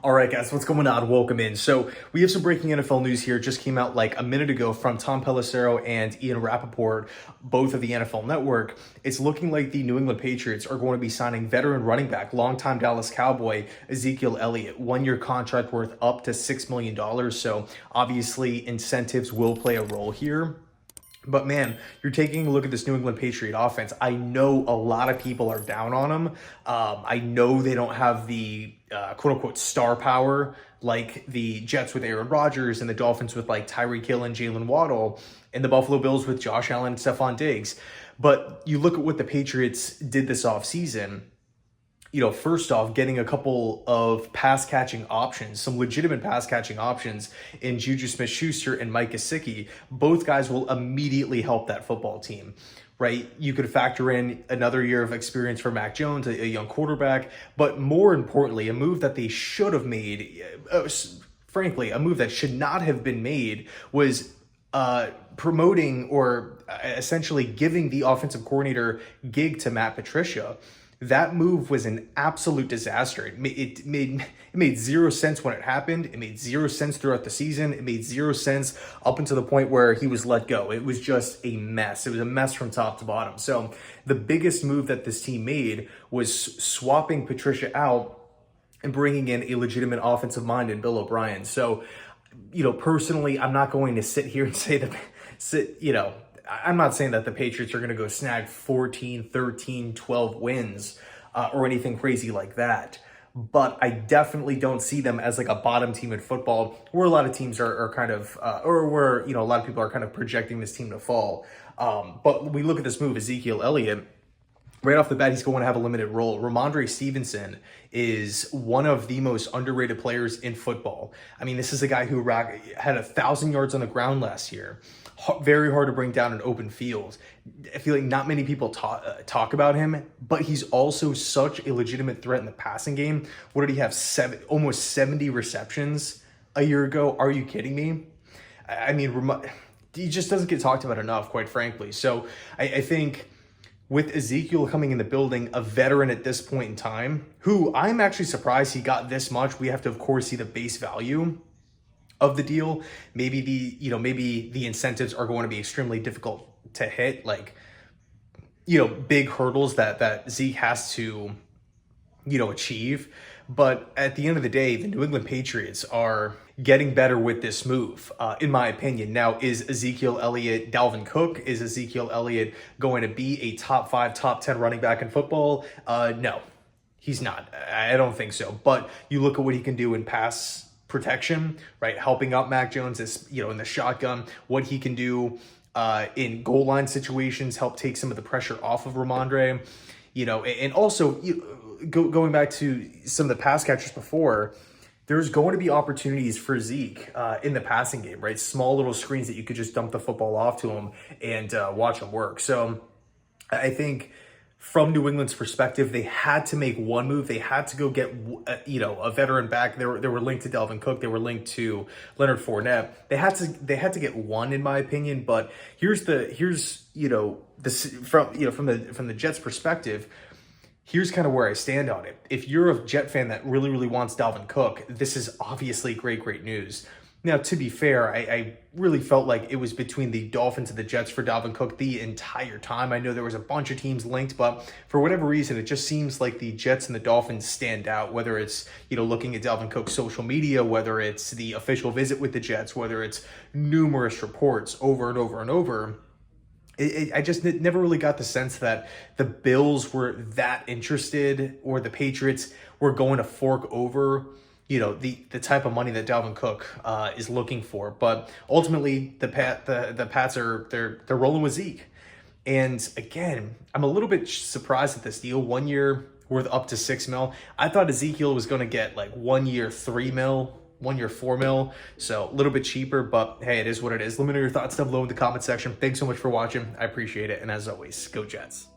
All right, guys, what's going on? Welcome in. So we have some breaking NFL news here. Just came out like a minute ago from Tom Pelissero and Ian Rapoport, both of the NFL Network. It's looking like the New England Patriots are going to be signing veteran running back, longtime Dallas Cowboy, Ezekiel Elliott, 1-year contract worth up to $6 million. So obviously incentives will play a role here. But man, you're taking a look at this New England Patriot offense. I know a lot of people are down on them. I know they don't have the quote unquote star power like the Jets with Aaron Rodgers and the Dolphins with like Tyreek Hill and Jalen Waddle and the Buffalo Bills with Josh Allen and Stephon Diggs. But you look at what the Patriots did this offseason. First off, getting a couple of pass catching options, some legitimate pass catching options in Juju Smith-Schuster and Mike Gesicki. Both guys will immediately help that football team, right? You could factor in another year of experience for Mac Jones, a young quarterback, but more importantly, a move that they should have made, frankly, a move that should not have been made was promoting or essentially giving the offensive coordinator gig to Matt Patricia. That move was an absolute disaster. It made zero sense when it happened. It made zero sense throughout the season. It made zero sense up until the point where he was let go. It was just a mess. It was a mess from top to bottom. So the biggest move that this team made was swapping Patricia out and bringing in a legitimate offensive mind in Bill O'Brien. So, personally, I'm not going to sit here and say I'm not saying that the Patriots are going to go snag 14, 13, 12 wins or anything crazy like that. But I definitely don't see them as like a bottom team in football where a lot of teams are kind of, or where, a lot of people are kind of projecting this team to fall. But we look at this move, Ezekiel Elliott. Right off the bat, he's going to have a limited role. Ramondre Stevenson is one of the most underrated players in football. I mean, this is a guy who had 1,000 yards on the ground last year. Very hard to bring down an open field. I feel like not many people talk about him, but he's also such a legitimate threat in the passing game. What did he have? Almost 70 receptions a year ago? Are you kidding me? I mean, he just doesn't get talked about enough, quite frankly. So I think with Ezekiel coming in the building, a veteran at this point in time, who I'm actually surprised he got this much. We have to, of course, see the base value of the deal. Maybe the incentives are going to be extremely difficult to hit, like, big hurdles that Zeke has to, achieve. But at the end of the day, the New England Patriots are getting better with this move, in my opinion. Now, is Ezekiel Elliott Dalvin Cook? Is Ezekiel Elliott going to be a top 5, top 10 running back in football? No, he's not. I don't think so. But you look at what he can do in pass protection, right? Helping out Mac Jones is, in the shotgun, what he can do in goal line situations, help take some of the pressure off of Ramondre, and also going back to some of the pass catchers before, there's going to be opportunities for Zeke in the passing game, right? Small little screens that you could just dump the football off to him and watch him work. So I think from New England's perspective, they had to make one move. They had to go get, a veteran back. They were linked to Dalvin Cook. They were linked to Leonard Fournette. They had to get one, in my opinion. But from the Jets' perspective, here's kind of where I stand on it. If you're a Jet fan that really, really wants Dalvin Cook, this is obviously great news. Now, to be fair, I really felt like it was between the Dolphins and the Jets for Dalvin Cook the entire time. I know there was a bunch of teams linked, but for whatever reason, it just seems like the Jets and the Dolphins stand out, whether it's, looking at Dalvin Cook's social media, whether it's the official visit with the Jets, whether it's numerous reports over and over and over. I just never really got the sense that the Bills were that interested or the Patriots were going to fork over, the type of money that Dalvin Cook is looking for. But ultimately, the Pats are they're rolling with Zeke. And again, I'm a little bit surprised at this deal. 1 year worth up to $6 million. I thought Ezekiel was going to get like 1 year $3 million. 1 year $4 million, so a little bit cheaper, but hey, it is what it is. Let me know your thoughts down below in the comment section. Thanks so much for watching. I appreciate it, and as always, go Jets.